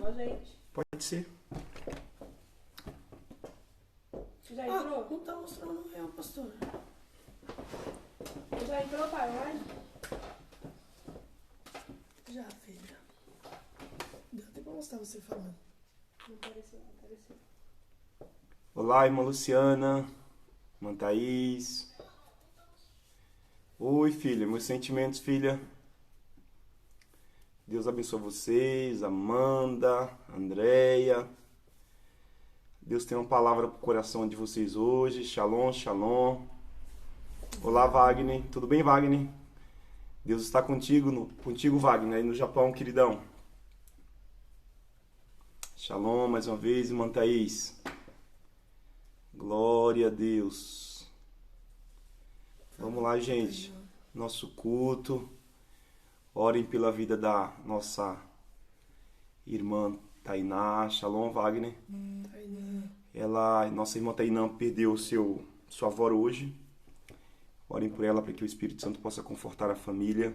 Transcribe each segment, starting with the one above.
chamou a gente. Pode ser. Já entrou? Não tá mostrando eu, pastor. Já entrou para online? Já, filha. Deu até pra mostrar você falando. Não apareceu, não apareceu. Olá, irmã Luciana, irmã Thaís. Oi, filha, meus sentimentos, filha. Deus abençoe vocês, Amanda, Andréia. Deus tem uma palavra para o coração de vocês hoje. Shalom, shalom. Olá, Wagner. Tudo bem, Wagner? Deus está contigo, contigo, Wagner, aí no Japão, queridão. Shalom, mais uma vez, irmã Thaís. Glória a Deus. Vamos lá, gente. Nosso culto. Orem pela vida da nossa irmã Tainá. Shalom, Wagner. Nossa irmã Tainá perdeu sua avó hoje. Orem por ela para que o Espírito Santo possa confortar a família.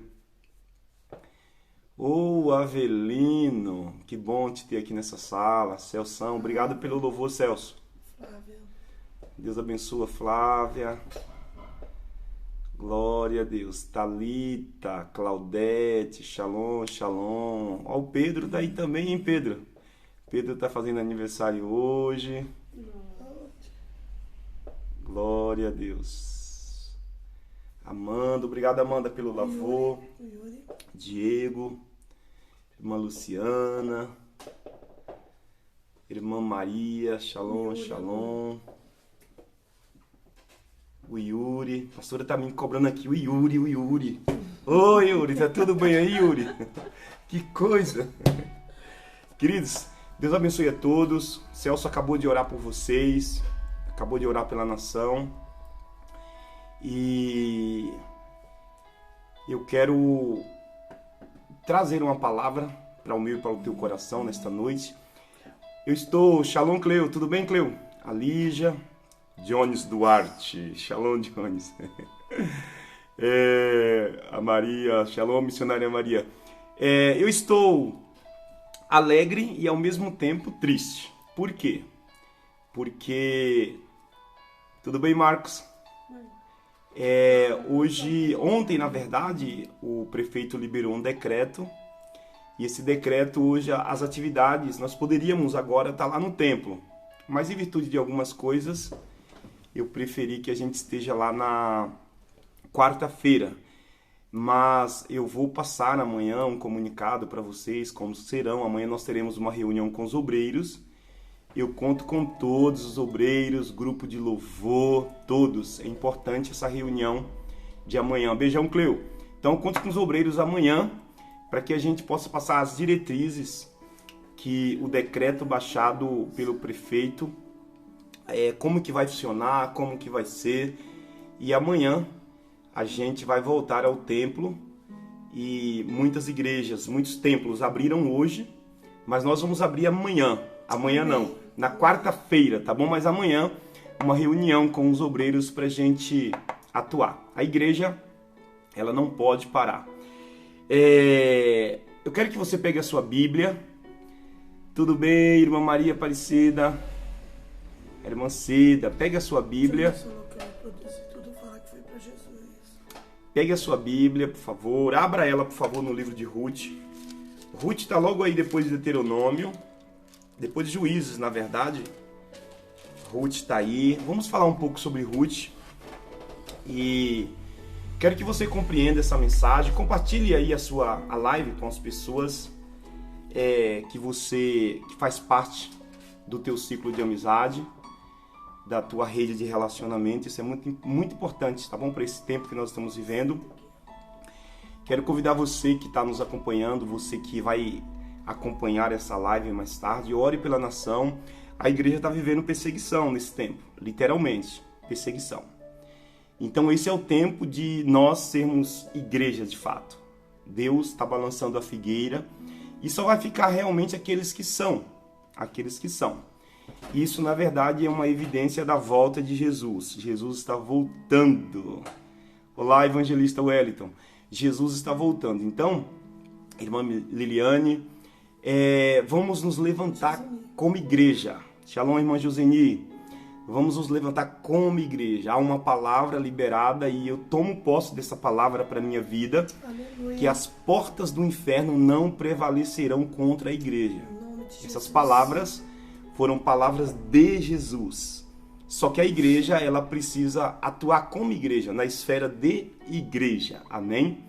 Ô, Avelino, que bom te ter aqui nessa sala. Celção, obrigado pelo louvor, Celso. Flávia. Deus abençoe, Flávia. Glória a Deus. Thalita, Claudete, shalom, shalom. Ó, o Pedro tá aí também, hein, Pedro? Pedro tá fazendo aniversário hoje. Glória a Deus. Amanda, obrigado, Amanda, pelo louvor. Diego, irmã Luciana, irmã Maria, shalom, shalom. O Yuri, a pastora tá me cobrando aqui, o Yuri. Oi, Yuri, tá tudo bem aí, Yuri? Que coisa! Queridos, Deus abençoe a todos. Celso acabou de orar por vocês, acabou de orar pela nação. E eu quero trazer uma palavra para o meu e para o teu coração nesta noite. Shalom, Cleo, tudo bem, Cleo? A Lígia, Jones Duarte, shalom, Jones. A Maria, shalom, missionária Maria. Eu estou alegre e ao mesmo tempo triste. Por quê? Porque... Tudo bem, Marcos? Ontem, na verdade, o prefeito liberou um decreto. E esse decreto, hoje, as atividades, nós poderíamos agora estar lá no templo. Mas em virtude de algumas coisas, eu preferi que a gente esteja lá na quarta-feira. Mas eu vou passar amanhã um comunicado para vocês, como serão. Amanhã nós teremos uma reunião com os obreiros. Eu conto com todos os obreiros, grupo de louvor, todos. É importante essa reunião de amanhã. Beijão, Cleo. Então, eu conto com os obreiros amanhã para que a gente possa passar as diretrizes que o decreto baixado pelo prefeito, como que vai funcionar, como que vai ser. E amanhã a gente vai voltar ao templo e muitas igrejas, muitos templos abriram hoje, mas nós vamos abrir amanhã. Amanhã não, na quarta-feira, tá bom? Mas amanhã uma reunião com os obreiros pra gente atuar. A igreja, ela não pode parar. Eu quero que você pegue a sua Bíblia. Tudo bem, irmã Maria Aparecida? Irmã Cida, pegue a sua Bíblia. Pegue a sua Bíblia, por favor. Abra ela, por favor, no livro de Ruth. Ruth está logo aí depois de Deuteronômio. Depois de Juízes, na verdade. Ruth está aí. Vamos falar um pouco sobre Ruth. E quero que você compreenda essa mensagem. Compartilhe aí a live com as pessoas que faz parte do teu ciclo de amizade, da tua rede de relacionamento. Isso é muito, muito importante, tá bom? Para esse tempo que nós estamos vivendo. Quero convidar você que está nos acompanhando, você que vai acompanhar essa live mais tarde, ore pela nação. A igreja está vivendo perseguição nesse tempo, literalmente, perseguição. Então esse é o tempo de nós sermos igreja de fato. Deus está balançando a figueira e só vai ficar realmente aqueles que são. Isso, na verdade, é uma evidência da volta de Jesus. Jesus está voltando. Olá, evangelista Wellington. Jesus está voltando. Então, irmã Liliane, vamos nos levantar como igreja. Shalom, irmã Joseni. Vamos nos levantar como igreja. Há uma palavra liberada e eu tomo posse dessa palavra para a minha vida. Aleluia. Que as portas do inferno não prevalecerão contra a igreja. Em nome de Jesus. Essas palavras foram palavras de Jesus. Só que a igreja, ela precisa atuar como igreja, na esfera de igreja. Amém?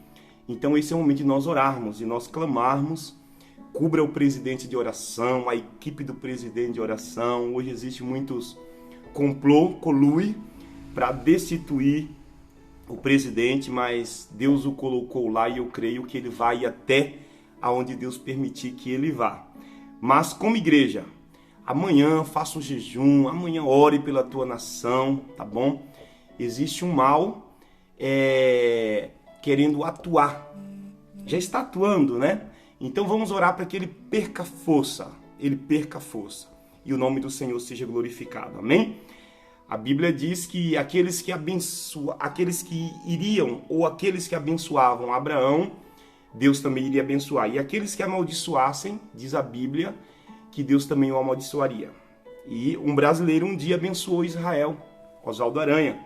Então esse é o momento de nós orarmos e nós clamarmos. Cubra o presidente de oração, a equipe do presidente de oração. Hoje existe muitos colui para destituir o presidente, mas Deus o colocou lá e eu creio que ele vai até aonde Deus permitir que ele vá. Mas como igreja, amanhã faça um jejum, amanhã ore pela tua nação, tá bom? Existe um mal querendo atuar. Já está atuando, né? Então vamos orar para que ele perca força. Ele perca força. E o nome do Senhor seja glorificado. Amém? A Bíblia diz que aqueles que iriam ou aqueles que abençoavam Abraão, Deus também iria abençoar. E aqueles que amaldiçoassem, diz a Bíblia, que Deus também o amaldiçoaria. E um brasileiro um dia abençoou Israel, Oswaldo Aranha,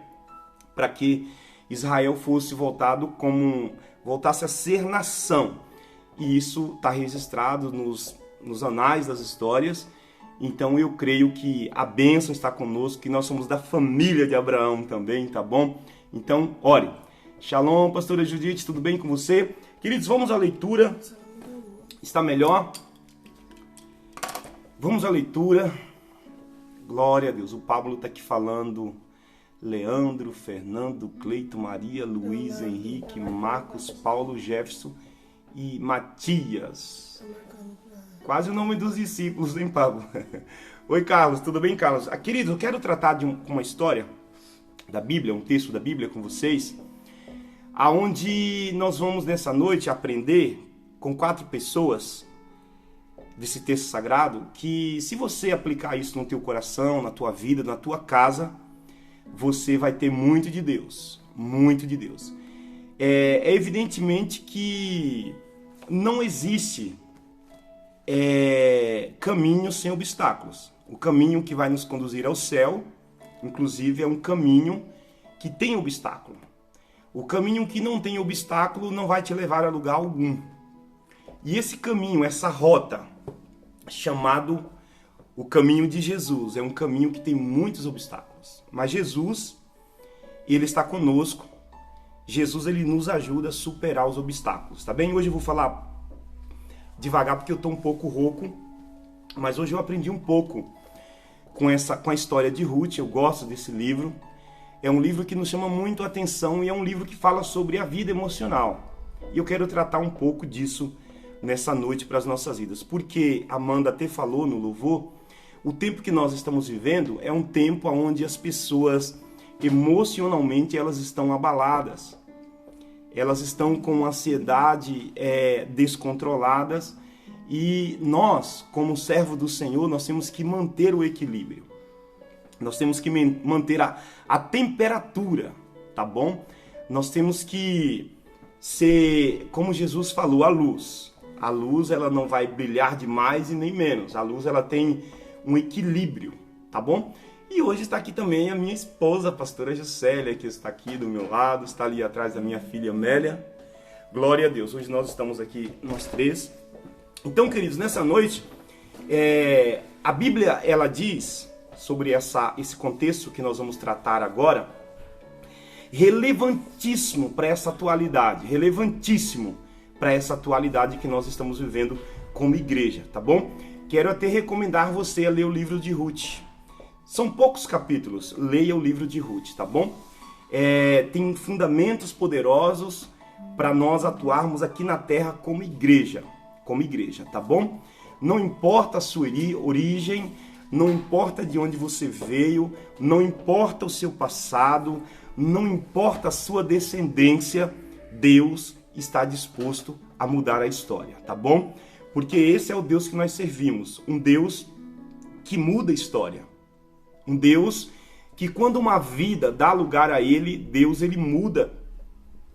para que Israel voltasse a ser nação. E isso está registrado nos anais das histórias. Então eu creio que a bênção está conosco, que nós somos da família de Abraão também, tá bom? Então, ore. Shalom, pastora Judite, tudo bem com você? Queridos, vamos à leitura. Está melhor? Vamos à leitura. Glória a Deus. O Pablo está aqui falando. Leandro, Fernando, Cleito, Maria, Luiz, Henrique, Marcos, Paulo, Jefferson e Matias. Quase o nome dos discípulos, hein, Pablo? Oi, Carlos, tudo bem, Carlos? Queridos, eu quero tratar de uma história da Bíblia, um texto da Bíblia com vocês, aonde nós vamos nessa noite aprender com 4 pessoas desse texto sagrado, que se você aplicar isso no teu coração, na tua vida, na tua casa, você vai ter muito de Deus, muito de Deus. É evidentemente que não existe caminho sem obstáculos. O caminho que vai nos conduzir ao céu, inclusive, é um caminho que tem obstáculo. O caminho que não tem obstáculo não vai te levar a lugar algum. E esse caminho, essa rota, chamado o caminho de Jesus, é um caminho que tem muitos obstáculos. Mas Jesus, ele está conosco. Jesus, ele nos ajuda a superar os obstáculos, tá bem? Hoje eu vou falar devagar porque eu estou um pouco rouco, mas hoje eu aprendi um pouco com a história de Ruth. Eu gosto desse livro. É um livro que nos chama muito a atenção e é um livro que fala sobre a vida emocional. E eu quero tratar um pouco disso nessa noite para as nossas vidas. Porque a Amanda até falou no louvor, o tempo que nós estamos vivendo é um tempo onde as pessoas emocionalmente elas estão abaladas. Elas estão com ansiedade descontroladas e nós, como servo do Senhor, nós temos que manter o equilíbrio. Nós temos que manter a temperatura, tá bom? Nós temos que ser, como Jesus falou, a luz. A luz, ela não vai brilhar de mais e nem menos. A luz, ela tem um equilíbrio, tá bom? E hoje está aqui também a minha esposa, a pastora Juscelia, que está aqui do meu lado, está ali atrás da minha filha Amélia. Glória a Deus, hoje nós estamos aqui, nós 3. Então, queridos, nessa noite, a Bíblia, ela diz sobre esse contexto que nós vamos tratar agora, relevantíssimo para essa atualidade, relevantíssimo para essa atualidade que nós estamos vivendo como igreja, tá bom? Quero até recomendar você a ler o livro de Ruth. São poucos capítulos, leia o livro de Ruth, tá bom? Tem fundamentos poderosos para nós atuarmos aqui na terra como igreja, tá bom? Não importa a sua origem, não importa de onde você veio, não importa o seu passado, não importa a sua descendência, Deus está disposto a mudar a história, tá bom? Porque esse é o Deus que nós servimos, um Deus que muda a história. Um Deus que quando uma vida dá lugar a Ele, Deus ele muda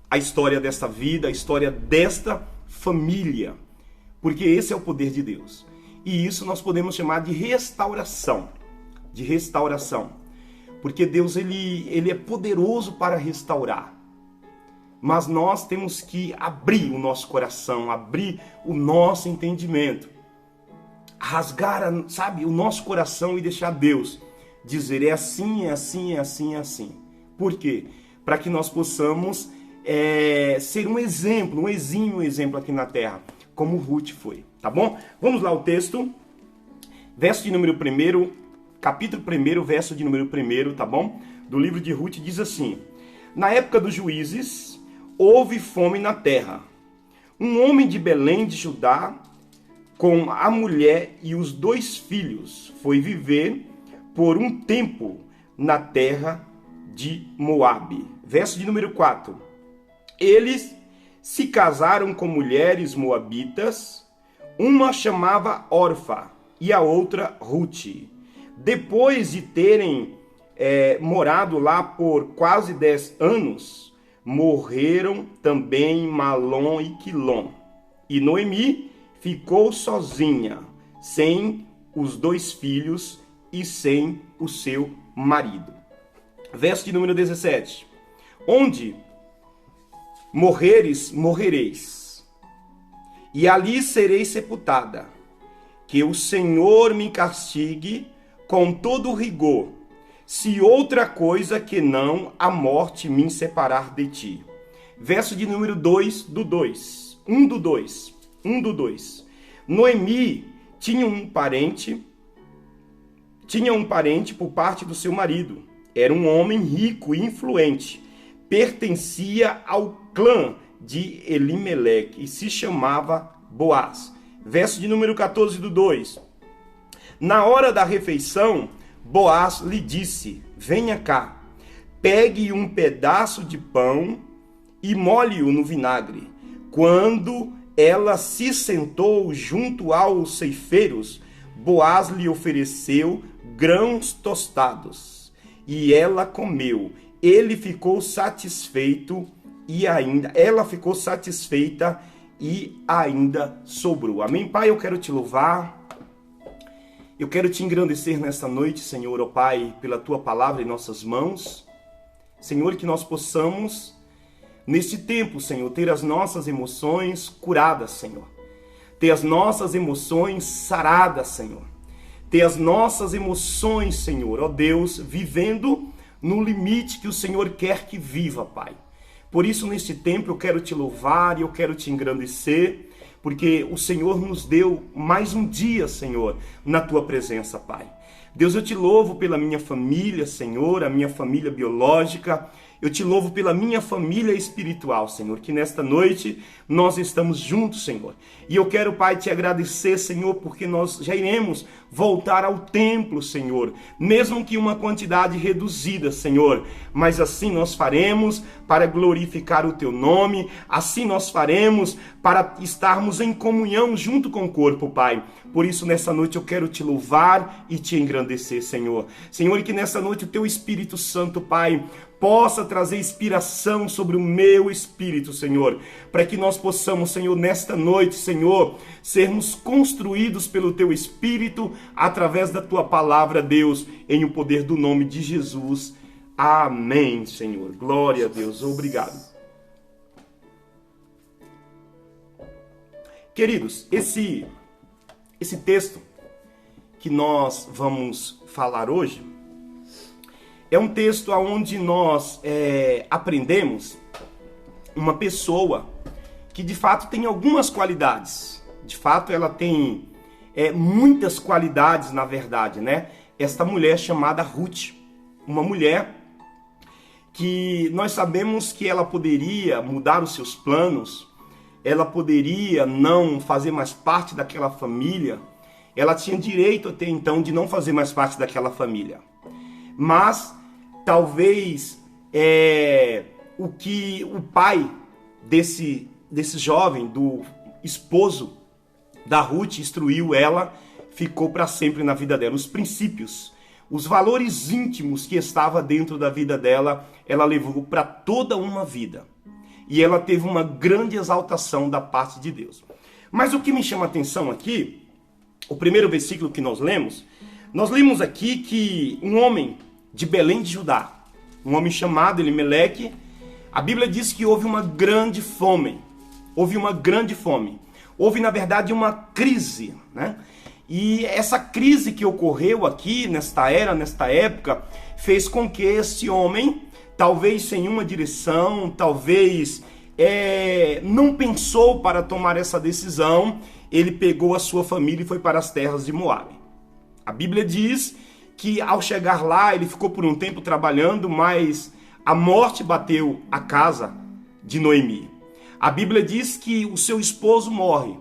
a história dessa vida, a história desta família. porque esse é o poder de Deus. E isso nós podemos chamar de restauração. De restauração. Porque Deus ele é poderoso para restaurar. Mas nós temos que abrir o nosso coração, abrir o nosso entendimento. Rasgar, sabe, o nosso coração e deixar Deus dizer é assim, é assim, é assim, é assim. Por quê? Para que nós possamos ser um exemplo, um exímio exemplo aqui na terra, como Ruth foi, tá bom? Vamos lá o texto, verso de número 1, capítulo 1, verso de número 1, tá bom? Do livro de Ruth diz assim: na época dos juízes, houve fome na terra. Um homem de Belém de Judá, com a mulher e os 2 filhos, foi viver por um tempo na terra de Moabe. Verso de número 4. Eles se casaram com mulheres moabitas, uma chamava Orfa e a outra Ruth. Depois de terem morado lá por quase 10 anos, morreram também Malom e Quilom. E Noemi ficou sozinha, sem os 2 filhos e sem o seu marido. Verso de número 17. Onde morreres, morrereis, e ali serei sepultada. Que o Senhor me castigue com todo o rigor, se outra coisa que não a morte me separar de ti. Verso de número 2 do 2. 1 do 2. 1 do 2. Noemi tinha um parente por parte do seu marido. Era um homem rico e influente. Pertencia ao clã de Elimeleque e se chamava Boaz. Verso de número 14 do 2. Na hora da refeição, Boaz lhe disse: venha cá, pegue um pedaço de pão e molhe-o no vinagre. Quando ela se sentou junto aos ceifeiros, Boaz lhe ofereceu grãos tostados e ela comeu. Ela ficou satisfeita e ainda sobrou. Amém, Pai? Eu quero te louvar. Eu quero te engrandecer nesta noite, Senhor, ó Pai, pela tua palavra em nossas mãos. Senhor, que nós possamos, neste tempo, Senhor, ter as nossas emoções curadas, Senhor. Ter as nossas emoções saradas, Senhor. Ter as nossas emoções, Senhor, ó Deus, vivendo no limite que o Senhor quer que viva, Pai. Por isso, neste tempo, eu quero te louvar e eu quero te engrandecer, porque o Senhor nos deu mais um dia, Senhor, na tua presença, Pai. Deus, eu te louvo pela minha família, Senhor, a minha família biológica. Eu te louvo pela minha família espiritual, Senhor, que nesta noite nós estamos juntos, Senhor. E eu quero, Pai, te agradecer, Senhor, porque nós já iremos voltar ao templo, Senhor, mesmo que uma quantidade reduzida, Senhor. Mas assim nós faremos para glorificar o teu nome, assim nós faremos para estarmos em comunhão junto com o corpo, Pai. Por isso, nessa noite eu quero te louvar e te engrandecer, Senhor. Senhor, e que nessa noite o teu Espírito Santo, Pai, possa trazer inspiração sobre o meu espírito, Senhor, para que nós possamos, Senhor, nesta noite, Senhor, sermos construídos pelo teu Espírito através da tua palavra, Deus, em o poder do nome de Jesus. Amém, Senhor. Glória a Deus. Obrigado. Queridos, esse texto que nós vamos falar hoje é um texto onde nós aprendemos uma pessoa que de fato tem algumas qualidades. De fato, ela tem muitas qualidades, na verdade, né? Esta mulher chamada Ruth, uma mulher que nós sabemos que ela poderia mudar os seus planos, ela poderia não fazer mais parte daquela família, ela tinha direito até então de não fazer mais parte daquela família. Mas talvez o que o pai desse jovem, do esposo da Ruth, instruiu ela, ficou para sempre na vida dela. Os princípios, os valores íntimos que estava dentro da vida dela, ela levou para toda uma vida. E ela teve uma grande exaltação da parte de Deus. Mas o que me chama a atenção aqui, o primeiro versículo que nós lemos aqui que um homem de Belém de Judá, um homem chamado Elimeleque, a Bíblia diz que houve uma grande fome. Houve, na verdade, uma crise, né? E essa crise que ocorreu aqui, nesta época, fez com que esse homem, talvez sem uma direção, talvez não pensou para tomar essa decisão, ele pegou a sua família e foi para as terras de Moabe. A Bíblia diz que ao chegar lá, ele ficou por um tempo trabalhando, mas a morte bateu a casa de Noemi. A Bíblia diz que o seu esposo morre,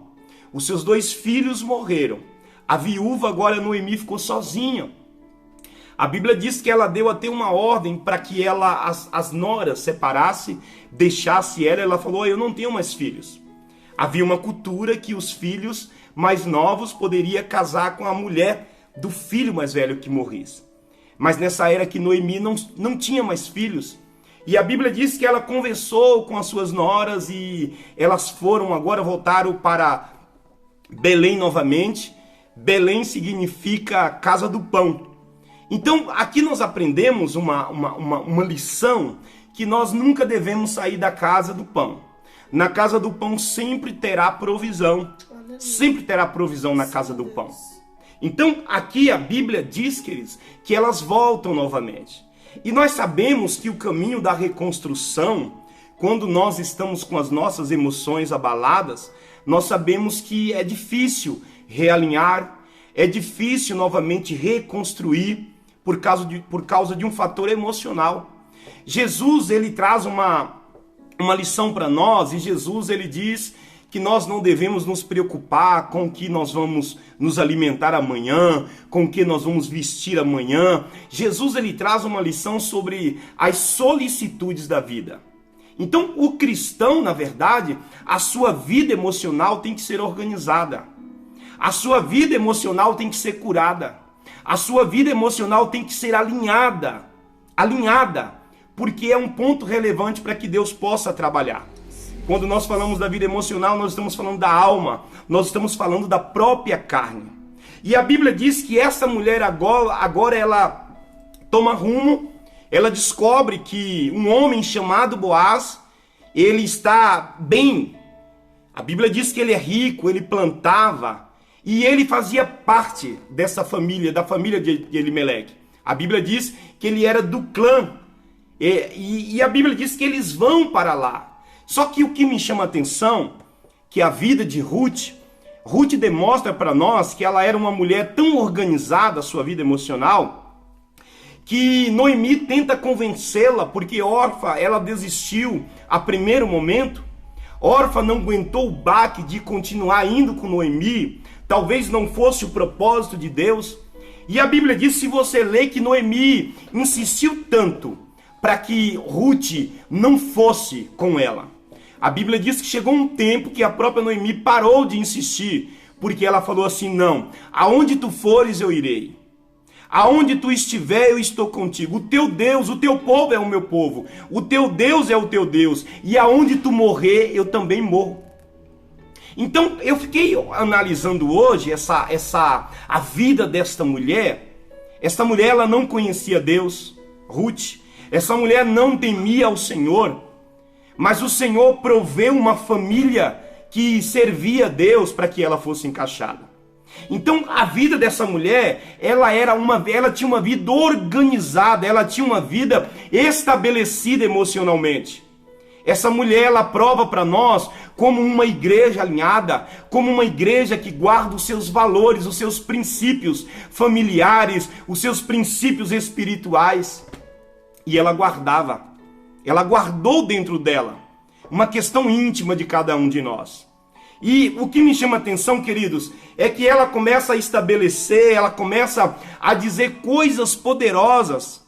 os seus 2 filhos morreram, a viúva agora Noemi ficou sozinha. A Bíblia diz que ela deu até uma ordem para que ela as noras separasse, deixasse ela falou, eu não tenho mais filhos. Havia uma cultura que os filhos mais novos poderiam casar com a mulher do filho mais velho que morresse. Mas nessa era que Noemi não tinha mais filhos, e a Bíblia diz que ela conversou com as suas noras e elas voltaram para Belém novamente. Belém significa casa do pão. Então aqui nós aprendemos uma lição que nós nunca devemos sair da casa do pão. Na casa do pão sempre terá provisão. Sempre terá provisão na casa do pão. Então aqui a Bíblia diz, queridos, que elas voltam novamente. E nós sabemos que o caminho da reconstrução, quando nós estamos com as nossas emoções abaladas, nós sabemos que é difícil realinhar, é difícil novamente reconstruir por causa de um fator emocional. Jesus, ele traz uma lição para nós, e Jesus, ele diz que nós não devemos nos preocupar com o que nós vamos nos alimentar amanhã, com o que nós vamos vestir amanhã. Jesus, ele traz uma lição sobre as solicitudes da vida. Então, o cristão, na verdade, a sua vida emocional tem que ser organizada. A sua vida emocional tem que ser curada. A sua vida emocional tem que ser alinhada, porque é um ponto relevante para que Deus possa trabalhar. Quando nós falamos da vida emocional, nós estamos falando da alma, nós estamos falando da própria carne. E a Bíblia diz que essa mulher agora ela toma rumo, ela descobre que um homem chamado Boaz, ele está bem. A Bíblia diz que ele é rico, ele plantava, e ele fazia parte dessa família, da família de Elimeleque. A Bíblia diz que ele era do clã, e a Bíblia diz que eles vão para lá. Só que o que me chama a atenção, que a vida de Ruth demonstra para nós que ela era uma mulher tão organizada, a sua vida emocional, que Noemi tenta convencê-la, porque Orfa, ela desistiu a primeiro momento. Orfa não aguentou o baque de continuar indo com Noemi, talvez não fosse o propósito de Deus. E a Bíblia diz, se você lê, que Noemi insistiu tanto para que Ruth não fosse com ela. A Bíblia diz que chegou um tempo que a própria Noemi parou de insistir, porque ela falou assim, não, aonde tu fores eu irei. Aonde tu estiver eu estou contigo. O teu Deus, o teu povo é o meu povo. O teu Deus é o teu Deus. E aonde tu morrer eu também morro. Então eu fiquei analisando hoje a vida desta mulher. Esta mulher, ela não conhecia Deus, Ruth. Essa mulher não temia ao Senhor, mas o Senhor proveu uma família que servia a Deus para que ela fosse encaixada. Então a vida dessa mulher, ela tinha uma vida organizada, ela tinha uma vida estabelecida emocionalmente. Essa mulher, ela prova para nós como uma igreja alinhada, como uma igreja que guarda os seus valores, os seus princípios familiares, os seus princípios espirituais. E ela guardou dentro dela uma questão íntima de cada um de nós. E o que me chama a atenção, queridos, é que ela começa a estabelecer, ela começa a dizer coisas poderosas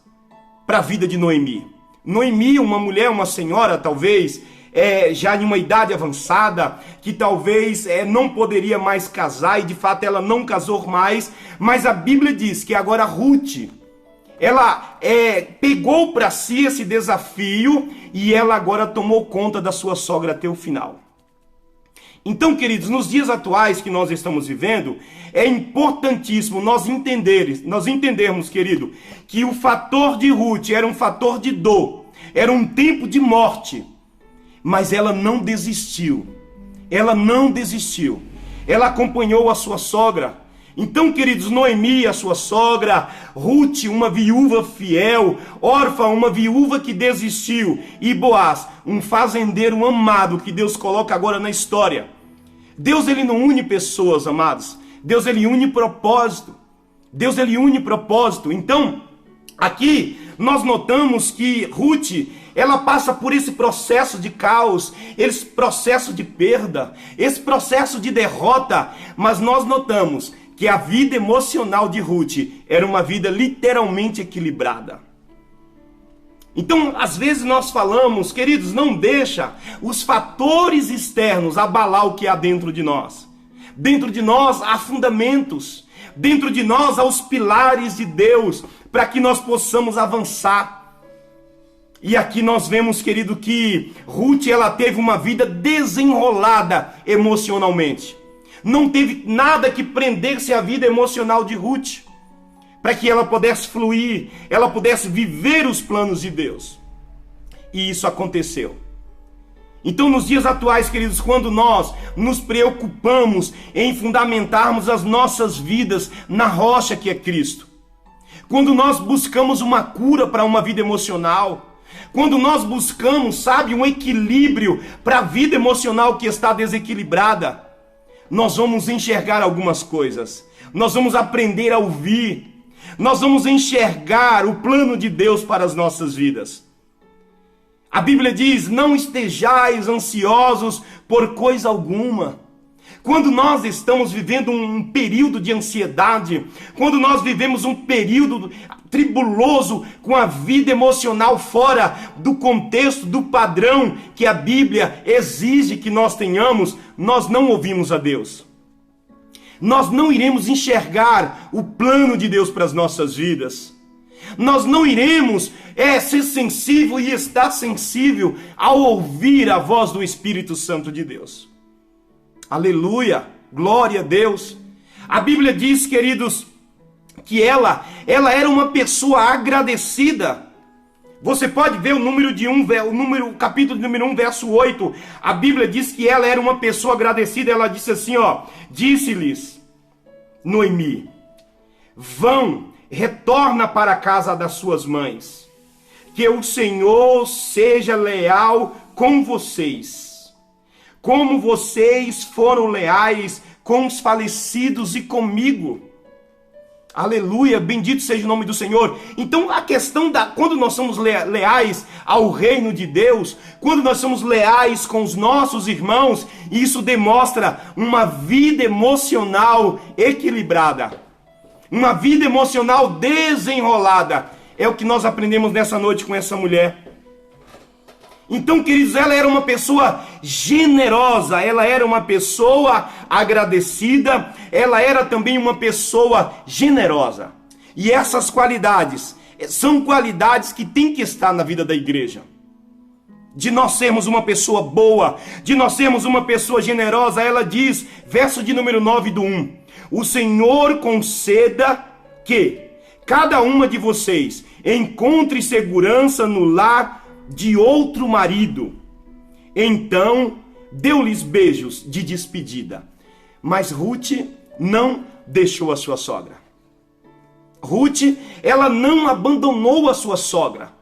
para a vida de Noemi. Noemi, uma mulher, uma senhora, talvez, já em uma idade avançada, que talvez não poderia mais casar, e de fato ela não casou mais, mas a Bíblia diz que agora Ruth, ela pegou para si esse desafio e ela agora tomou conta da sua sogra até o final. Então, queridos, nos dias atuais que nós estamos vivendo, é importantíssimo nós entendermos, querido, que o fator de Ruth era um fator de dor, era um tempo de morte, mas ela não desistiu. Ela não desistiu. Ela acompanhou a sua sogra. Então, queridos, Noemi, a sua sogra, Ruth, uma viúva fiel, Orfa, uma viúva que desistiu, e Boaz, um fazendeiro amado que Deus coloca agora na história. Deus, ele não une pessoas, amados. Deus, ele une propósito. Deus, ele une propósito. Então, aqui nós notamos que Ruth, ela passa por esse processo de caos, esse processo de perda, esse processo de derrota, mas nós notamos que a vida emocional de Ruth era uma vida literalmente equilibrada. Então, às vezes nós falamos, queridos, não deixa os fatores externos abalar o que há dentro de nós. Dentro de nós há fundamentos, dentro de nós há os pilares de Deus, para que nós possamos avançar. E aqui nós vemos, querido, que Ruth, ela teve uma vida desenrolada emocionalmente. Não teve nada que prendesse a vida emocional de Ruth, para que ela pudesse fluir, ela pudesse viver os planos de Deus. E isso aconteceu. Então, nos dias atuais, queridos, quando nós nos preocupamos em fundamentarmos as nossas vidas na rocha que é Cristo, quando nós buscamos uma cura para uma vida emocional, quando nós buscamos, sabe, um equilíbrio para a vida emocional que está desequilibrada, nós vamos enxergar algumas coisas, nós vamos aprender a ouvir, nós vamos enxergar o plano de Deus para as nossas vidas. A Bíblia diz, não estejais ansiosos por coisa alguma. Quando nós estamos vivendo um período de ansiedade, quando nós vivemos um período tribuloso com a vida emocional fora do contexto, do padrão que a Bíblia exige que nós tenhamos, nós não ouvimos a Deus. Nós não iremos enxergar o plano de Deus para as nossas vidas. Nós não iremos ser sensível e estar sensível ao ouvir a voz do Espírito Santo de Deus. Aleluia, glória a Deus. A Bíblia diz, queridos, que ela era uma pessoa agradecida. Você pode ver o capítulo número 1, verso 8. A Bíblia diz que ela era uma pessoa agradecida. Ela disse assim, disse-lhes Noemi, retorna para a casa das suas mães, que o Senhor seja leal com vocês, como vocês foram leais com os falecidos e comigo. Aleluia, bendito seja o nome do Senhor. Então a questão quando nós somos leais ao reino de Deus, quando nós somos leais com os nossos irmãos, isso demonstra uma vida emocional equilibrada, uma vida emocional desenrolada. É o que nós aprendemos nessa noite com essa mulher. Então, queridos, ela era uma pessoa generosa, ela era uma pessoa agradecida, ela era também uma pessoa generosa. E essas qualidades são qualidades que têm que estar na vida da igreja. De nós sermos uma pessoa boa, de nós sermos uma pessoa generosa, ela diz, verso de número 9 do 1, o Senhor conceda que cada uma de vocês encontre segurança no lar de outro marido. Então deu-lhes beijos de despedida. Mas Ruth não deixou a sua sogra. Ruth, ela não abandonou a sua sogra.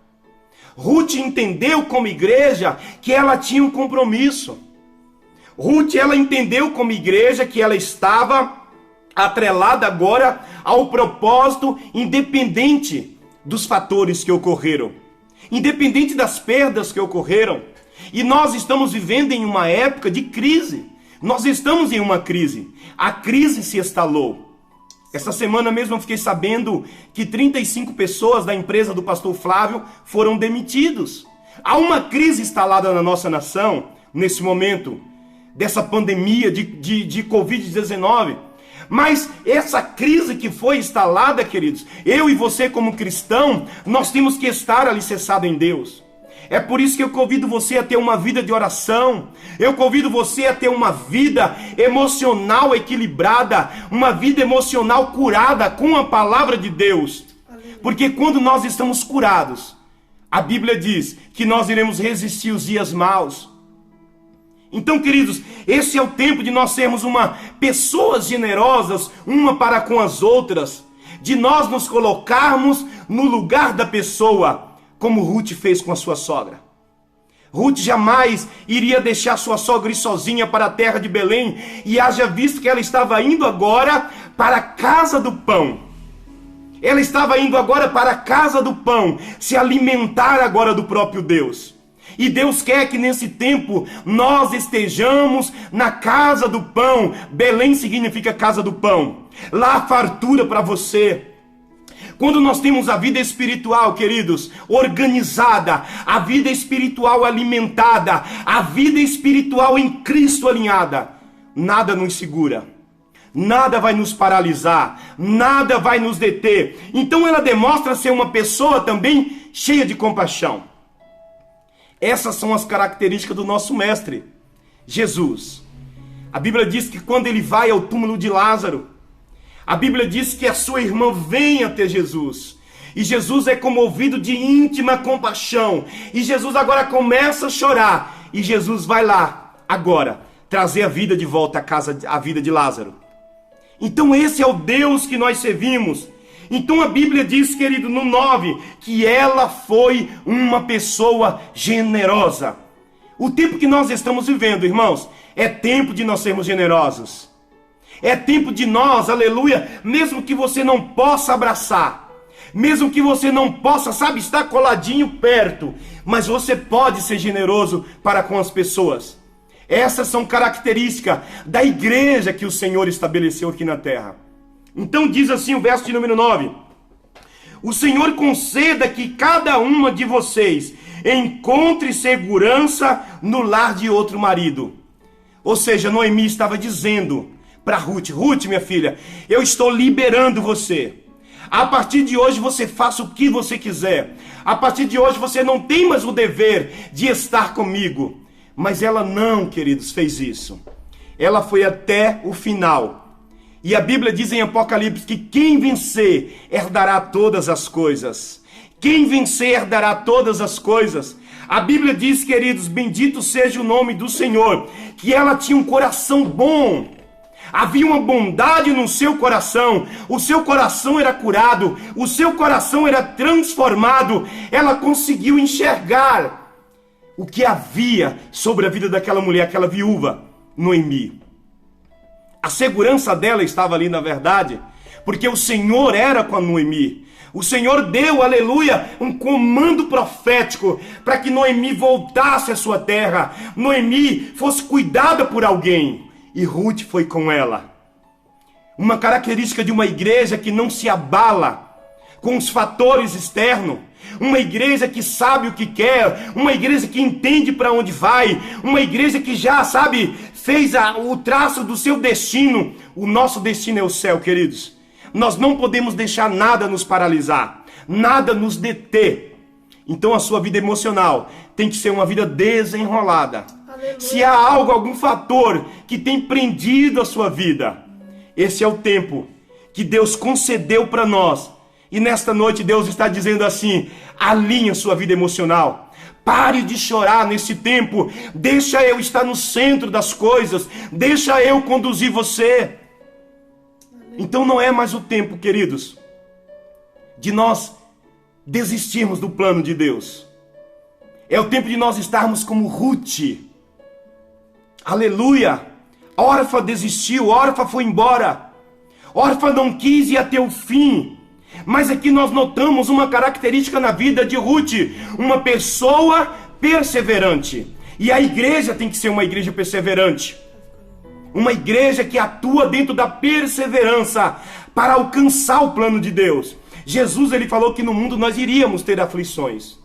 Ruth entendeu como igreja que ela tinha um compromisso. Ruth, ela entendeu como igreja que ela estava atrelada agora ao propósito, independente dos fatores que ocorreram, independente das perdas que ocorreram. E nós estamos vivendo em uma época de crise. Nós estamos em uma crise. A crise se instalou. Essa semana mesmo eu fiquei sabendo que 35 pessoas da empresa do pastor Flávio foram demitidos. Há uma crise instalada na nossa nação, nesse momento, dessa pandemia de Covid-19. Mas essa crise que foi instalada, queridos, eu e você como cristão, nós temos que estar alicerçados em Deus. É por isso que eu convido você a ter uma vida de oração. Eu convido você a ter uma vida emocional equilibrada, uma vida emocional curada com a palavra de Deus. Porque quando nós estamos curados, a Bíblia diz que nós iremos resistir os dias maus. Então, queridos, esse é o tempo de nós sermos pessoas generosas, uma para com as outras, de nós nos colocarmos no lugar da pessoa, como Ruth fez com a sua sogra. Ruth jamais iria deixar sua sogra ir sozinha para a terra de Belém, e haja visto que ela estava indo agora para a casa do pão. Ela estava indo agora para a casa do pão, se alimentar agora do próprio Deus. E Deus quer que nesse tempo nós estejamos na casa do pão. Belém significa casa do pão. Lá há fartura para você. Quando nós temos a vida espiritual, queridos, organizada, a vida espiritual alimentada, a vida espiritual em Cristo alinhada, nada nos segura, nada vai nos paralisar, nada vai nos deter. Então ela demonstra ser uma pessoa também cheia de compaixão. Essas são as características do nosso mestre, Jesus. A Bíblia diz que quando ele vai ao túmulo de Lázaro, a Bíblia diz que a sua irmã vem até Jesus. E Jesus é comovido de íntima compaixão. E Jesus agora começa a chorar. E Jesus vai lá, agora, trazer a vida de volta à vida de Lázaro. Então esse é o Deus que nós servimos. Então a Bíblia diz, querido, no 9, que ela foi uma pessoa generosa. O tempo que nós estamos vivendo, irmãos, é tempo de nós sermos generosos. É tempo de nós, aleluia, mesmo que você não possa abraçar, mesmo que você não possa, sabe, estar coladinho perto, mas você pode ser generoso para com as pessoas. Essas são características da igreja que o Senhor estabeleceu aqui na terra. Então diz assim o verso de número 9: o Senhor conceda que cada uma de vocês encontre segurança no lar de outro marido. Ou seja, Noemi estava dizendo para Ruth: Ruth, minha filha, eu estou liberando você. A partir de hoje você faça o que você quiser. A partir de hoje você não tem mais o dever de estar comigo. Mas ela não, queridos, fez isso. Ela foi até o final. E a Bíblia diz em Apocalipse que quem vencer herdará todas as coisas. Quem vencer herdará todas as coisas. A Bíblia diz, queridos, bendito seja o nome do Senhor, que ela tinha um coração bom. Havia uma bondade no seu coração. O seu coração era curado. O seu coração era transformado. Ela conseguiu enxergar o que havia sobre a vida daquela mulher, aquela viúva, Noemi. A segurança dela estava ali, na verdade, porque o Senhor era com a Noemi. O Senhor deu, aleluia, um comando profético para que Noemi voltasse à sua terra. Noemi fosse cuidada por alguém. E Ruth foi com ela. Uma característica de uma igreja que não se abala com os fatores externos. Uma igreja que sabe o que quer, uma igreja que entende para onde vai, uma igreja que já, sabe, fez o traço do seu destino. O nosso destino é o céu, queridos. Nós não podemos deixar nada nos paralisar, nada nos deter. Então a sua vida emocional tem que ser uma vida desenrolada. Aleluia. Se há algum fator que tem prendido a sua vida, esse é o tempo que Deus concedeu para nós. E nesta noite Deus está dizendo assim: alinhe a sua vida emocional. Pare de chorar nesse tempo. Deixa eu estar no centro das coisas. Deixa eu conduzir você. Então não é mais o tempo, queridos, de nós desistirmos do plano de Deus. É o tempo de nós estarmos como Ruth. Aleluia. Orfa desistiu, Orfa foi embora. Orfa não quis ir até o fim. Mas aqui nós notamos uma característica na vida de Ruth, uma pessoa perseverante. E a igreja tem que ser uma igreja perseverante. Uma igreja que atua dentro da perseverança para alcançar o plano de Deus. Jesus, ele falou que no mundo nós iríamos ter aflições.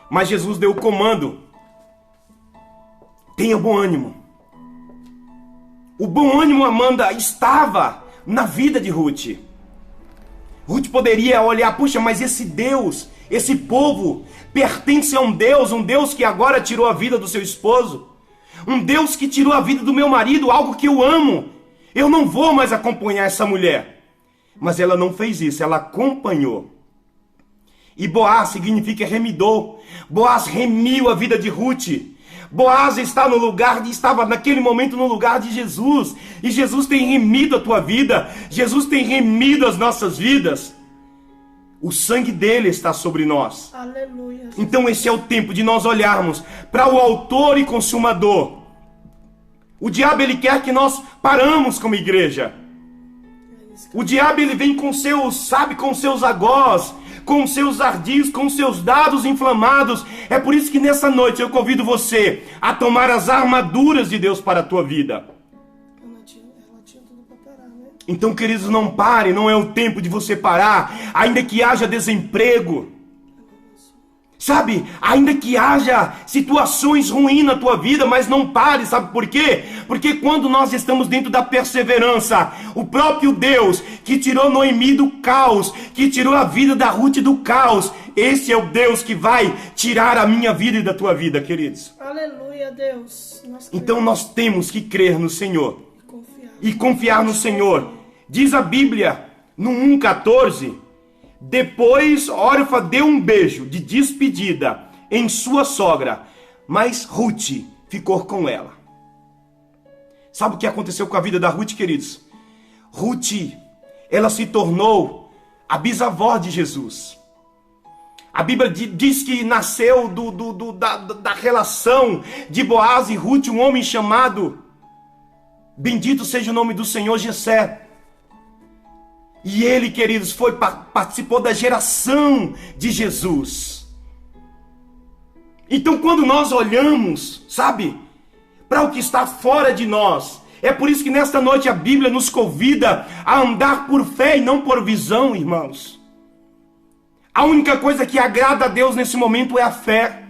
Mas Jesus deu o comando: tenha bom ânimo. O bom ânimo, Amanda, estava na vida de Ruth. Ruth poderia olhar, puxa, mas esse Deus, esse povo, pertence a um Deus que agora tirou a vida do seu esposo, um Deus que tirou a vida do meu marido, algo que eu amo. Eu não vou mais acompanhar essa mulher. Mas ela não fez isso, ela acompanhou. E Boaz significa remidor. Boaz remiu a vida de Ruth. Boaz estava naquele momento no lugar de Jesus. E Jesus tem remido a tua vida. Jesus tem remido as nossas vidas. O sangue dele está sobre nós. Aleluia. Então esse é o tempo de nós olharmos para o autor e consumador. O diabo, ele quer que nós paramos como igreja. O diabo, ele vem com seus agós, com seus ardis, com seus dados inflamados. É por isso que nessa noite eu convido você a tomar as armaduras de Deus para a tua vida. Ela tinha tudo para parar, né? Então, queridos, não pare, não é o tempo de você parar, ainda que haja desemprego. Sabe, ainda que haja situações ruins na tua vida, mas não pare, sabe por quê? Porque quando nós estamos dentro da perseverança, o próprio Deus que tirou Noemi do caos, que tirou a vida da Ruth do caos, esse é o Deus que vai tirar a minha vida e da tua vida, queridos. Aleluia, Deus. Então nós temos que crer no Senhor E e confiar no Senhor. Diz a Bíblia, no 1,14... Depois, Orfa deu um beijo de despedida em sua sogra, mas Ruth ficou com ela. Sabe o que aconteceu com a vida da Ruth, queridos? Ruth, ela se tornou a bisavó de Jesus. A Bíblia diz que nasceu da relação de Boaz e Ruth um homem chamado, bendito seja o nome do Senhor, Jessé. E ele, queridos, participou da geração de Jesus. Então, quando nós olhamos, sabe, para o que está fora de nós, é por isso que nesta noite a Bíblia nos convida a andar por fé e não por visão, irmãos. A única coisa que agrada a Deus nesse momento é a fé.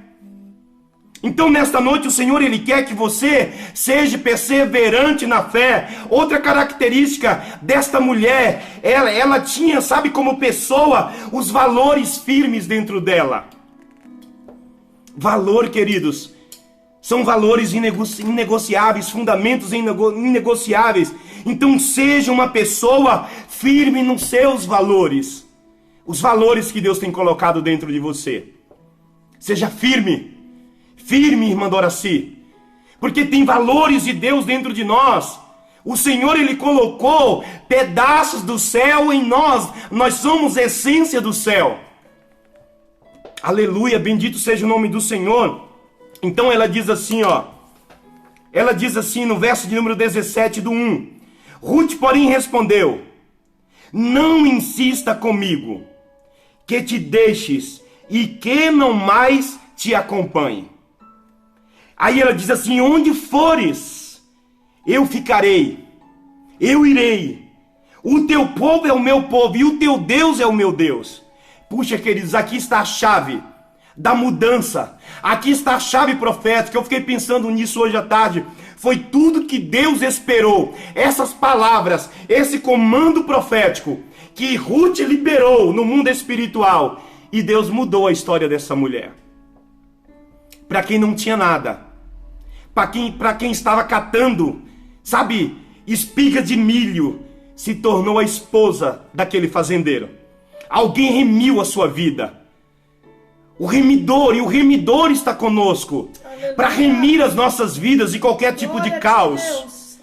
Então, nesta noite, o Senhor, Ele quer que você seja perseverante na fé. Outra característica desta mulher, ela tinha, sabe, como pessoa, os valores firmes dentro dela. Valor, queridos, são valores inegociáveis, fundamentos inegociáveis. Então, seja uma pessoa firme nos seus valores. Os valores que Deus tem colocado dentro de você. Seja firme. Firme, irmã Doraci, porque tem valores de Deus dentro de nós. O Senhor, Ele colocou pedaços do céu em nós. Nós somos a essência do céu. Aleluia, bendito seja o nome do Senhor. Então ela diz assim, ela diz assim no verso de número 17 do 1. Ruth, porém, respondeu: não insista comigo, que te deixes e que não mais te acompanhe. Aí ela diz assim: onde fores, eu ficarei, eu irei. O teu povo é o meu povo e o teu Deus é o meu Deus. Puxa, queridos, aqui está a chave da mudança. Aqui está a chave profética. Eu fiquei pensando nisso hoje à tarde. Foi tudo que Deus esperou. Essas palavras, esse comando profético que Ruth liberou no mundo espiritual. E Deus mudou a história dessa mulher. Para quem não tinha nada. Para quem estava catando, sabe, espiga de milho, se tornou a esposa daquele fazendeiro. Alguém remiu a sua vida. O remidor está conosco. Para remir as nossas vidas de qualquer tipo de caos.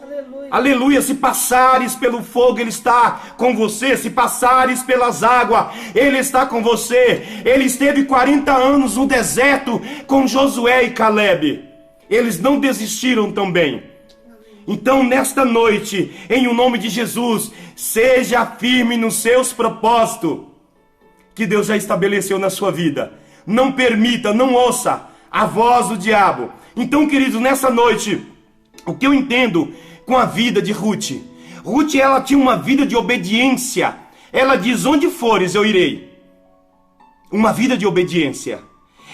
Aleluia. Aleluia, se passares pelo fogo, Ele está com você. Se passares pelas águas, Ele está com você. Ele esteve 40 anos no deserto com Josué e Caleb. Eles não desistiram também. Então, nesta noite, em o nome de Jesus, seja firme nos seus propósitos que Deus já estabeleceu na sua vida. Não permita, não ouça a voz do diabo. Então, queridos, nessa noite, o que eu entendo com a vida de Ruth? Ruth, ela tinha uma vida de obediência. Ela diz: onde fores, eu irei. Uma vida de obediência.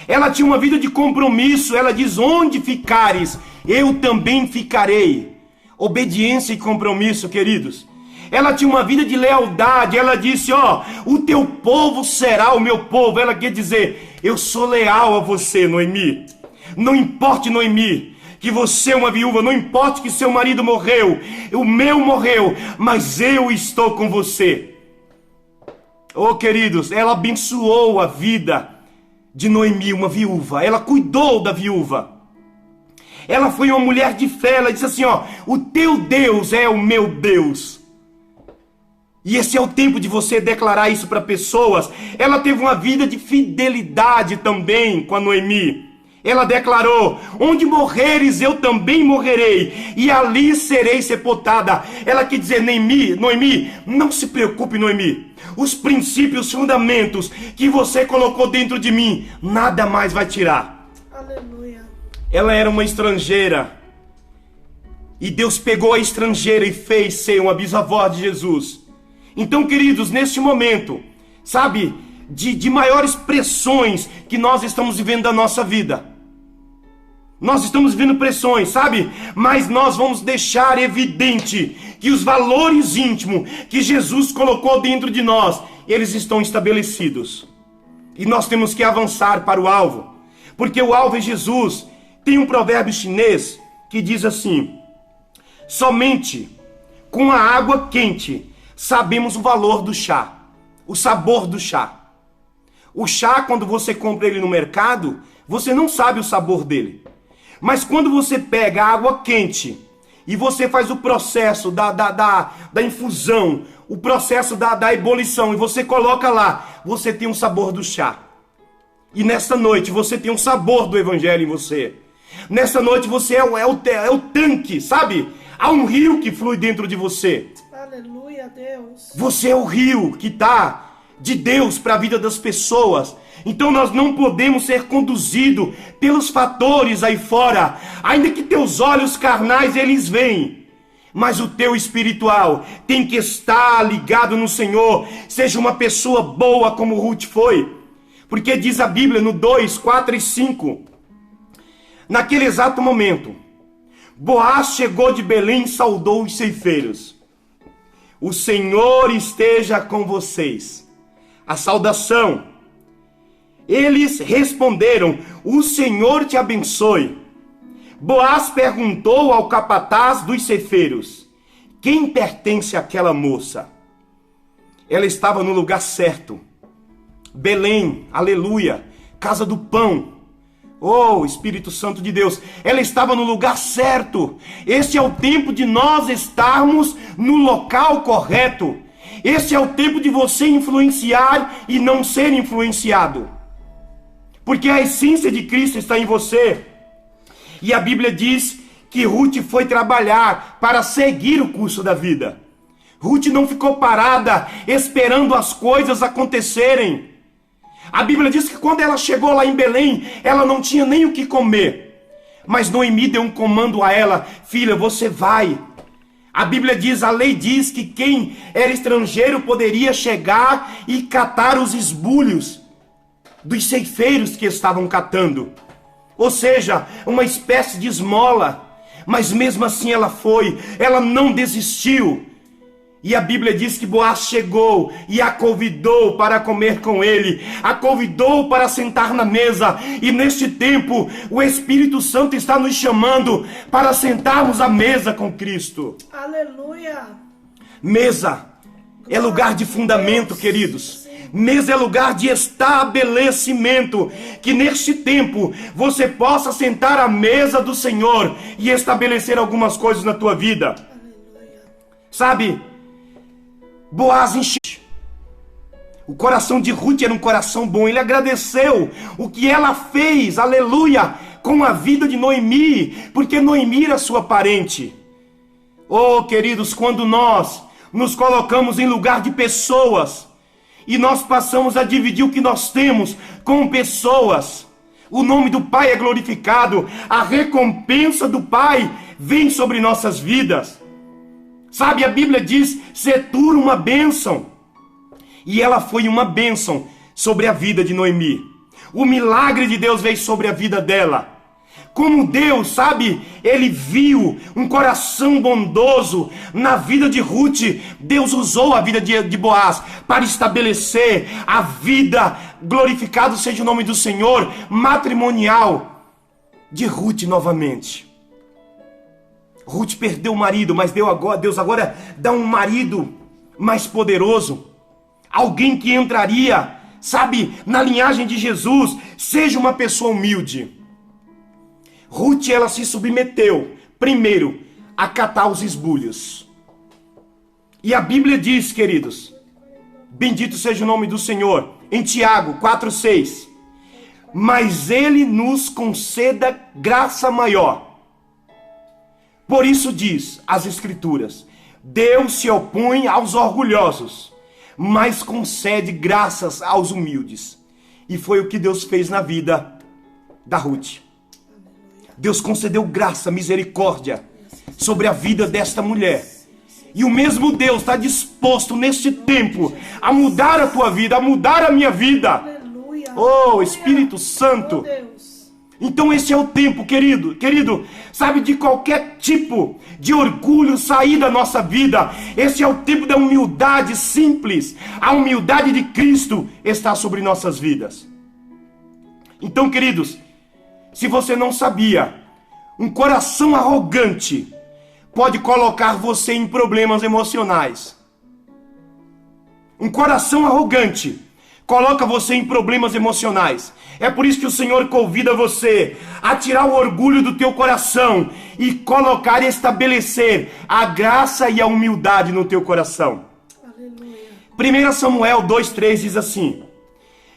Ela tinha uma vida de compromisso. Ela diz: onde ficares, eu também ficarei. Obediência e compromisso, queridos. ela tinha uma vida de lealdade. Ela disse, ó, o teu povo será o meu povo. Ela quer dizer, eu sou leal a você, Noemi. Não importe, Noemi, que você é uma viúva, não importa que seu marido morreu, o meu morreu, mas eu estou com você. Oh, queridos, ela abençoou a vida de Noemi, uma viúva. Ela cuidou da viúva. Ela foi uma mulher de fé. Ela disse assim, ó, o teu Deus é o meu Deus. E esse é o tempo de você declarar isso para pessoas. Ela teve uma vida de fidelidade também com a Noemi. Ela declarou, onde morreres eu também morrerei, e ali serei sepultada. Ela quer dizer, Noemi, não se preocupe, Noemi. Os princípios, os fundamentos que você colocou dentro de mim, nada mais vai tirar. Aleluia. Ela era uma estrangeira, e Deus pegou a estrangeira e fez ser uma bisavó de Jesus. Então, queridos, neste momento, sabe, de maiores pressões que nós estamos vivendo da nossa vida. Nós estamos vivendo pressões, sabe? Mas nós vamos deixar evidente que os valores íntimos que Jesus colocou dentro de nós, eles estão estabelecidos. E nós temos que avançar para o alvo. Porque o alvo é Jesus. Tem um provérbio chinês que diz assim, somente com a água quente sabemos o valor do chá, o sabor do chá. O chá, quando você compra ele no mercado, você não sabe o sabor dele. Mas quando você pega a água quente e você faz o processo da infusão, o processo da ebulição, e você coloca lá, você tem um sabor do chá. E nessa noite você tem um sabor do evangelho em você. Nessa noite você é o tanque, sabe? Há um rio que flui dentro de você. Aleluia, Deus. Você é o rio que está de Deus para a vida das pessoas. Então nós não podemos ser conduzidos pelos fatores aí fora. Ainda que teus olhos carnais eles veem, mas o teu espiritual tem que estar ligado no Senhor. Seja uma pessoa boa como Ruth foi. Porque diz a Bíblia no 2, 4 e 5. Naquele exato momento, Boaz chegou de Belém e saudou os ceifeiros. O Senhor esteja com vocês. A saudação. Eles responderam, o Senhor te abençoe. Boaz perguntou ao capataz dos ceifeiros, quem pertence àquela moça? Ela estava no lugar certo. Belém, aleluia, casa do pão. Oh, Espírito Santo de Deus, ela estava no lugar certo. Este é o tempo de nós estarmos no local correto. Este é o tempo de você influenciar e não ser influenciado. Porque a essência de Cristo está em você. E a Bíblia diz que Ruth foi trabalhar para seguir o curso da vida. Ruth não ficou parada esperando as coisas acontecerem. A Bíblia diz que quando ela chegou lá em Belém, ela não tinha nem o que comer. Mas Noemi deu um comando a ela, filha, você vai. A Bíblia diz, a lei diz que quem era estrangeiro poderia chegar e catar os esbulhos dos ceifeiros que estavam catando. Ou seja, uma espécie de esmola. Mas mesmo assim ela foi, ela não desistiu. E a Bíblia diz que Boaz chegou e a convidou para comer com ele, a convidou para sentar na mesa. E neste tempo, o Espírito Santo está nos chamando para sentarmos à mesa com Cristo. Aleluia. Mesa é lugar de fundamento, queridos. Mesa é lugar de estabelecimento. Que neste tempo você possa sentar à mesa do Senhor e estabelecer algumas coisas na tua vida. Aleluia. Sabe? Boaz encheu. O coração de Ruth era um coração bom. Ele agradeceu o que ela fez, aleluia, com a vida de Noemi, porque Noemi era sua parente. Oh, queridos, quando nós nos colocamos em lugar de pessoas e nós passamos a dividir o que nós temos com pessoas, o nome do Pai é glorificado, a recompensa do Pai vem sobre nossas vidas. Sabe, a Bíblia diz, ser tu uma bênção. E ela foi uma bênção sobre a vida de Noemi. O milagre de Deus veio sobre a vida dela. Como Deus, sabe, Ele viu um coração bondoso na vida de Ruth. Deus usou a vida de Boaz para estabelecer a vida, glorificado seja o nome do Senhor, matrimonial de Ruth novamente. Ruth perdeu o marido, mas Deus agora dá um marido mais poderoso. Alguém que entraria, sabe, na linhagem de Jesus. Seja uma pessoa humilde. Ruth, ela se submeteu, primeiro, a catar os esbulhos. E a Bíblia diz, queridos, bendito seja o nome do Senhor, em Tiago 4,6, mas Ele nos conceda graça maior. Por isso diz as Escrituras, Deus se opõe aos orgulhosos, mas concede graças aos humildes. E foi o que Deus fez na vida da Ruth. Deus concedeu graça, misericórdia sobre a vida desta mulher. E o mesmo Deus está disposto neste tempo a mudar a tua vida, a mudar a minha vida. Aleluia. Oh, Espírito Santo. Oh, Deus. Então esse é o tempo, querido, sabe, de qualquer tipo de orgulho sair da nossa vida. Esse é o tempo da humildade simples. A humildade de Cristo está sobre nossas vidas. Então, queridos, se você não sabia, um coração arrogante pode colocar você em problemas emocionais. Um coração arrogante coloca você em problemas emocionais. É por isso que o Senhor convida você a tirar o orgulho do teu coração e colocar e estabelecer a graça e a humildade no teu coração. Aleluia. 1 Samuel 2,3 diz assim: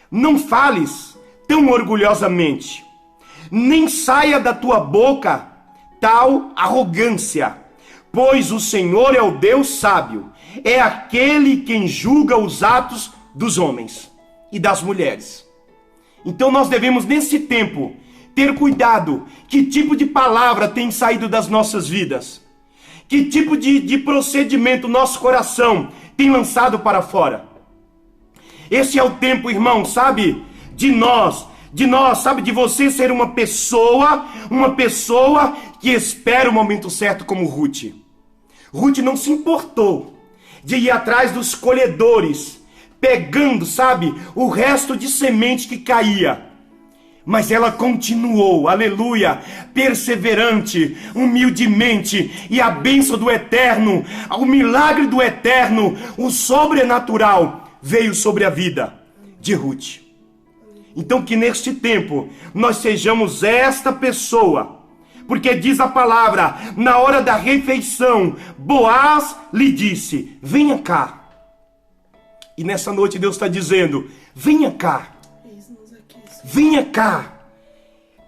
não fales tão orgulhosamente, nem saia da tua boca tal arrogância, pois o Senhor é o Deus sábio, é aquele quem julga os atos dos homens e das mulheres. Então nós devemos nesse tempo ter cuidado que tipo de palavra tem saído das nossas vidas, que tipo de procedimento nosso coração tem lançado para fora. Esse é o tempo, irmão, sabe, de nós, sabe, de você ser uma pessoa que espera o momento certo como Ruth. Ruth não se importou de ir atrás dos colhedores, pegando, sabe, o resto de semente que caía. Mas ela continuou, aleluia, perseverante, humildemente, e a bênção do Eterno, o milagre do Eterno, o sobrenatural veio sobre a vida de Ruth. Então que neste tempo nós sejamos esta pessoa, porque diz a palavra, na hora da refeição, Boaz lhe disse, venha cá. E nessa noite Deus está dizendo, venha cá, venha cá,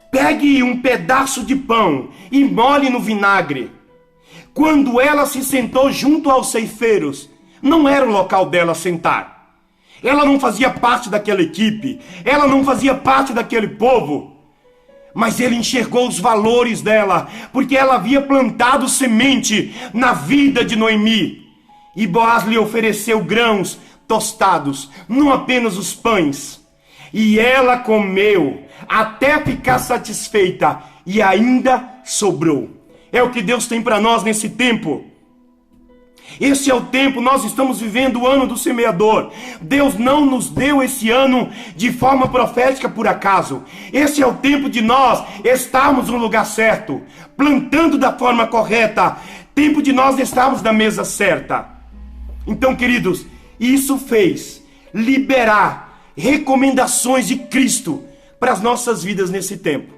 pegue um pedaço de pão e molhe no vinagre. Quando ela se sentou junto aos ceifeiros, não era o local dela sentar. Ela não fazia parte daquela equipe, ela não fazia parte daquele povo. Mas ele enxergou os valores dela, porque ela havia plantado semente na vida de Noemi. E Boaz lhe ofereceu grãos tostados, não apenas os pães. E ela comeu até ficar satisfeita e ainda sobrou. É o que Deus tem para nós nesse tempo. Esse é o tempo, nós estamos vivendo o ano do semeador. Deus não nos deu esse ano de forma profética por acaso. Esse é o tempo de nós estarmos no lugar certo, plantando da forma correta. Tempo de nós estarmos na mesa certa. Então, queridos, isso fez liberar recomendações de Cristo para as nossas vidas nesse tempo.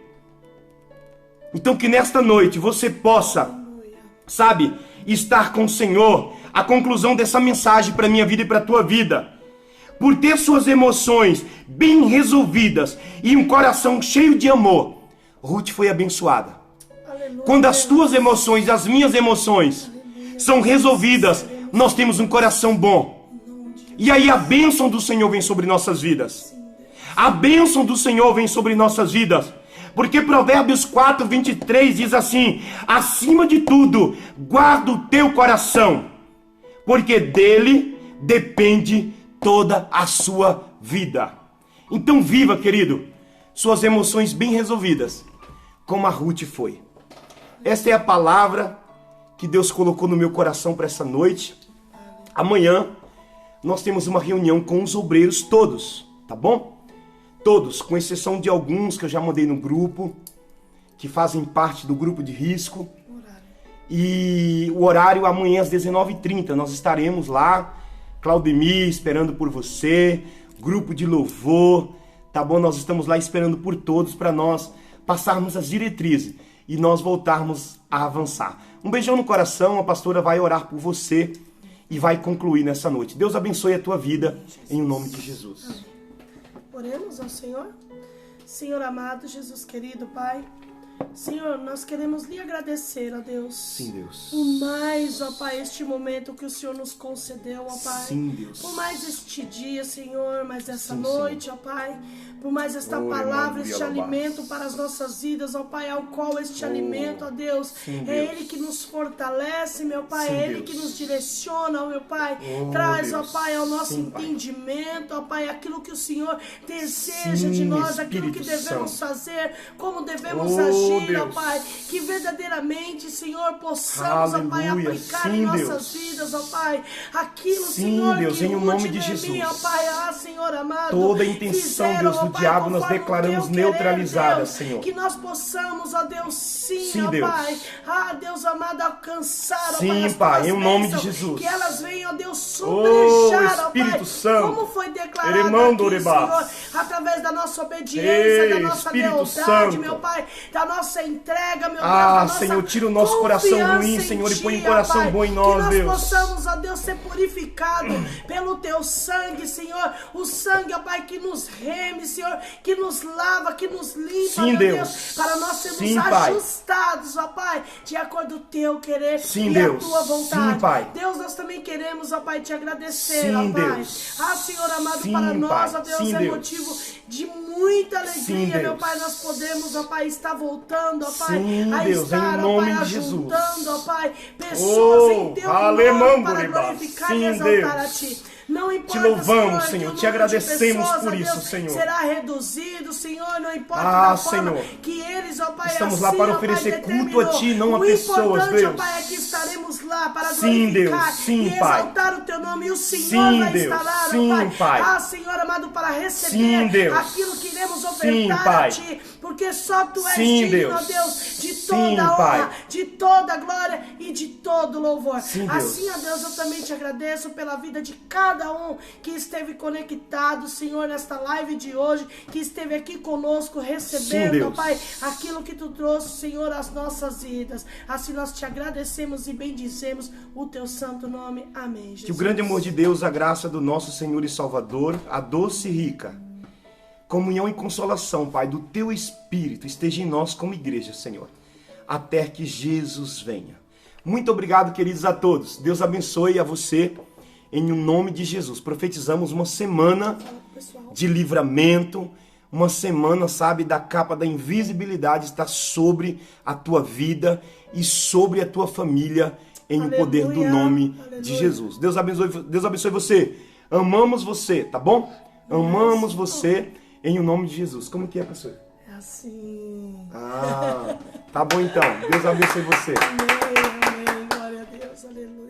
Então que nesta noite você possa, sabe, estar com o Senhor. A conclusão dessa mensagem para a minha vida e para a tua vida, por ter suas emoções bem resolvidas e um coração cheio de amor, Ruth foi abençoada. Aleluia. Quando as tuas emoções, as minhas emoções são resolvidas, nós temos um coração bom. E aí a bênção do Senhor vem sobre nossas vidas. A bênção do Senhor vem sobre nossas vidas. Porque Provérbios 4:23 diz assim, acima de tudo, guarda o teu coração, porque dele depende toda a sua vida. Então viva, querido, suas emoções bem resolvidas, como a Ruth foi. Esta é a palavra que Deus colocou no meu coração para essa noite. Amanhã nós temos uma reunião com os obreiros todos, tá bom? Todos, com exceção de alguns que eu já mandei no grupo, que fazem parte do grupo de risco. E o horário amanhã às 19h30, nós estaremos lá, Claudemir esperando por você, grupo de louvor, tá bom? Nós estamos lá esperando por todos para nós passarmos as diretrizes e nós voltarmos a avançar. Um beijão no coração, a pastora vai orar por você e vai concluir nessa noite. Deus abençoe a tua vida, em nome de Jesus. Oremos ao Senhor. Senhor amado, Jesus querido, Pai. Senhor, nós queremos lhe agradecer, ó Deus. Sim, Deus. Por mais, ó Pai, este momento que o Senhor nos concedeu, ó Pai. Sim, Deus. Por mais este dia, Senhor, mais essa Sim, noite, ó Pai. Por mais esta palavra, este alimento para as nossas vidas, ó Pai, ao qual este alimento, ó Deus, sim, é Deus. Ele que nos fortalece, meu Pai, Sim, é Ele Deus. que nos direciona, ó meu Pai. Traz, ó Deus. Pai, ao nosso Sim, Pai. entendimento, ó Pai, aquilo que o Senhor deseja Sim, de nós, aquilo que Espírito devemos Santo. fazer, como devemos agir, ó Deus. Pai, que verdadeiramente, Senhor, possamos, ó Pai, Aleluia. aplicar Sim, em nossas Deus. vidas, ó Pai, aquilo, Sim, Senhor, Deus, que em o Ruth nome de e Noemi, Jesus. ó Pai, Senhor amado, Toda a intenção, fizeram, Deus, ó do Pai, diabo, nós conforme o declaramos teu querer, neutralizada, Deus, Senhor. que nós possamos, ó Deus, sim, ó Deus. Pai, Deus amado, alcançar, ó Sim, Pai, as Pai, tuas em nome de bênçãos, Jesus. que elas venham, ó Deus, sobrejar, ó Espírito Pai, Santo. como foi declarado Eremando aqui, Orebás. Senhor, através da nossa obediência, da nossa Espírito lealdade, Santo. meu Pai, da nossa entrega, meu Deus, da nossa Senhor, tira o nosso coração confiança ruim, em Senhor, e Ti, põe um ó coração Pai, bom em nós, que nós Deus. possamos, ó Deus, ser purificados pelo Teu sangue, Senhor, o sangue, ó Pai, que nos reme, Senhor, que nos lava, que nos limpa, Sim, meu Deus. Deus, para nós sermos Sim, Pai. ajustados, ó Pai, de acordo com o Teu querer Sim, e Deus. a Tua vontade. Sim, Pai. Deus, nós também queremos, ó Pai, Te agradecer, Sim, ó Pai. Deus. Senhor amado, Sim, para nós, Pai. ó Deus, Sim, é Deus. motivo de muita alegria, Sim, meu Deus. Pai, nós podemos, ó Pai, estar voltando, ó Pai, Sim, a Deus, estar, em ó Pai, nome de Jesus. ajuntando, ó Pai, pessoas em Teu alemão, nome para Boribá. glorificar Sim, e exaltar Deus. a Ti. Não importa, Te louvamos, que Senhor, o te número de agradecemos pessoas, por ó isso, Deus, Senhor. será reduzido, Senhor, não importa da forma Senhor. que eles, ó Pai, Estamos assim, lá para ó oferecer Pai, culto a Ti, não a o pessoas, importante, Deus. ó Pai, é que estaremos lá para Sim, glorificar Deus. Sim, e Pai. exaltar o Teu nome, e o Senhor Sim, vai Deus. estar lá, Sim, ó Pai. Pai. Senhor amado, para receber Sim, Deus. aquilo que iremos Sim, ofertar Pai. a Ti, porque só Tu és Sim, digno, ó Deus. Deus, de Sim, toda a honra, Pai. de toda a glória e de todo louvor. Sim, Deus. Assim, ó Deus, eu também Te agradeço pela vida de cada um que esteve conectado, Senhor, nesta live de hoje, que esteve aqui conosco, Sim, recebendo, Deus. ó Pai, aquilo que Tu trouxe, Senhor, às nossas vidas. Assim nós Te agradecemos e bendizemos o Teu santo nome. Amém, Jesus. Que o grande amor de Deus, a graça do nosso Senhor e Salvador, a doce e rica comunhão e consolação, Pai, do Teu Espírito esteja em nós como igreja, Senhor, até que Jesus venha. Muito obrigado, queridos, a todos. Deus abençoe a você, em nome de Jesus. Profetizamos uma semana de livramento, uma semana, sabe, da capa da invisibilidade está sobre a tua vida e sobre a tua família, em o poder do nome de Jesus. Deus abençoe você. Amamos você, tá bom? Amamos você em o nome de Jesus. Como que é, pastor? É assim. Tá bom então. Deus abençoe você. Amém, amém. Glória a Deus. Aleluia.